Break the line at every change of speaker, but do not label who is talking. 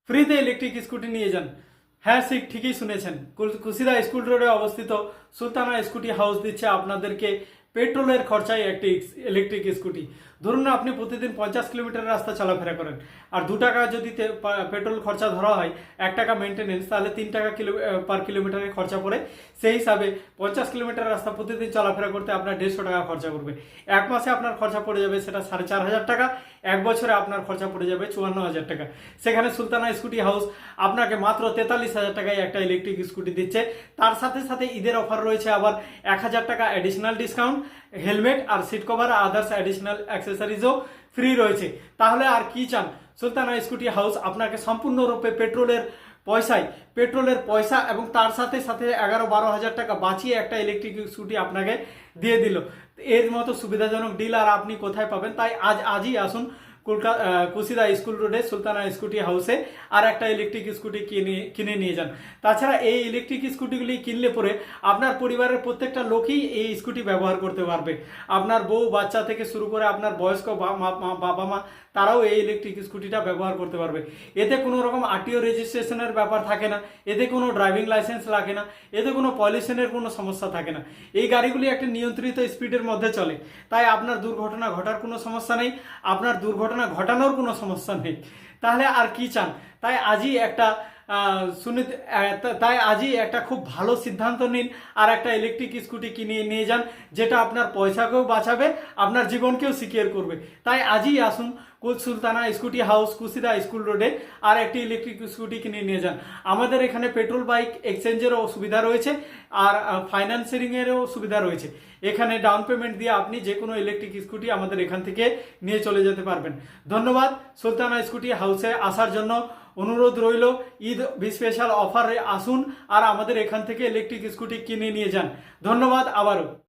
ফ্রিতে electric scooty নিয়ে যান। হ্যাঁ ঠিকই শুনেছেন, কুশিদা স্কুল রোডে অবস্থিত সুলতানা স্কুটি হাউস দিচ্ছে আপনাদেরকে পেট্রোলের খরচায় একটি ইলেকট্রিক স্কুটি। ধরুন আপনি প্রতিদিন 50 কিলোমিটার রাস্তা চলাফেরা করেন, আর 2 টাকা যদি পেট্রোল খরচা ধরা হয়, 1 টাকা মেনটেনেন্স, তাহলে 3 টাকা পার কিলোমিটারে খরচা পড়ে। সেই হিসাবে 50 কিলোমিটার রাস্তা প্রতিদিন চলাফেরা করতে আপনার 150 টাকা খরচা করবে। এক মাসে আপনার খরচা পড়ে যাবে সেটা 4,500 টাকা, এক বছরে আপনার খরচা পড়ে যাবে 54,000 টাকা। সেখানে সুলতানা স্কুটি হাউস আপনাকে মাত্র 43,000 টাকায় একটা ইলেকট্রিক স্কুটি দিচ্ছে। তার সাথে সাথে ঈদের অফার রয়েছে আবার 1,000 টাকা অ্যাডিশনাল ডিসকাউন্ট, হেলমেট আর সিট কভার আদার্স অ্যাডিশনাল অ্যাক্সেসরিজও ফ্রি রয়েছে। তাহলে আর কি চান? সুলতানা স্কুটি হাউস আপনাকে সম্পূর্ণরূপে পেট্রোলের পয়সা এবং তার সাথে সাথে 11-12 হাজার টাকা বাঁচিয়ে একটা ইলেকট্রিক স্কুটি আপনাকে দিয়ে দিল। এর মতো সুবিধাজনক ডিল আর আপনি কোথায় পাবেন? তাই আজই আসুন কুশিদা স্কুল রোডে সুলতানা স্কুটি হাউসে আর একটা ইলেকট্রিক স্কুটি কিনে নিয়ে যান। তাছাড়া এই ইলেকট্রিক স্কুটিগুলি কিনলে পরে আপনার পরিবারের প্রত্যেকটা লোকই এই স্কুটি ব্যবহার করতে পারবে। আপনার বউ বাচ্চা থেকে শুরু করে আপনার বয়স্ক বাবা মা তারাও এই ইলেকট্রিক স্কুটিটা ব্যবহার করতে পারবে। এতে কোনো রকম আরটিও রেজিস্ট্রেশনের ব্যাপার থাকে না, এতে কোনো ড্রাইভিং লাইসেন্স লাগে না, এতে কোনো পলিউশনের কোনো সমস্যা থাকে না। এই গাড়িগুলি একটা নিয়ন্ত্রিত স্পিডের মধ্যে চলে, তাই আপনার দুর্ঘটনা ঘটার কোনো সমস্যা নেই, আপনার দুর্ঘটনা ঘটানোর কোনো সমস্যা নেই। তাহলে আর কি চান? তাই আজই একটা খুব ভালো সিদ্ধান্ত নিন আর একটা ইলেকট্রিক স্কুটি কিনে নিয়ে যান, যেটা আপনার পয়সাকেও বাঁচাবে, আপনার জীবনকেও সিকিউর করবে। তাই আজই আসুন সুলতানা স্কুটি হাউস কুশিদা স্কুল রোডে আর একটি ইলেকট্রিক স্কুটি কিনে নিয়ে যান। আমাদের এখানে পেট্রোল বাইক এক্সচেঞ্জেরও সুবিধা রয়েছে আর ফাইন্যান্সিংয়েরও সুবিধা রয়েছে। এখানে ডাউন পেমেন্ট দিয়ে আপনি যে কোনো ইলেকট্রিক স্কুটি আমাদের এখান থেকে নিয়ে চলে যেতে পারবেন। ধন্যবাদ। সুলতানা স্কুটি হাউসে আসার জন্য অনুরোধ রইল, ঈদ স্পেশাল অফারে আসুন আর আমাদের এখান থেকে ইলেকট্রিক স্কুটি কিনে নিয়ে যান। ধন্যবাদ আবারও।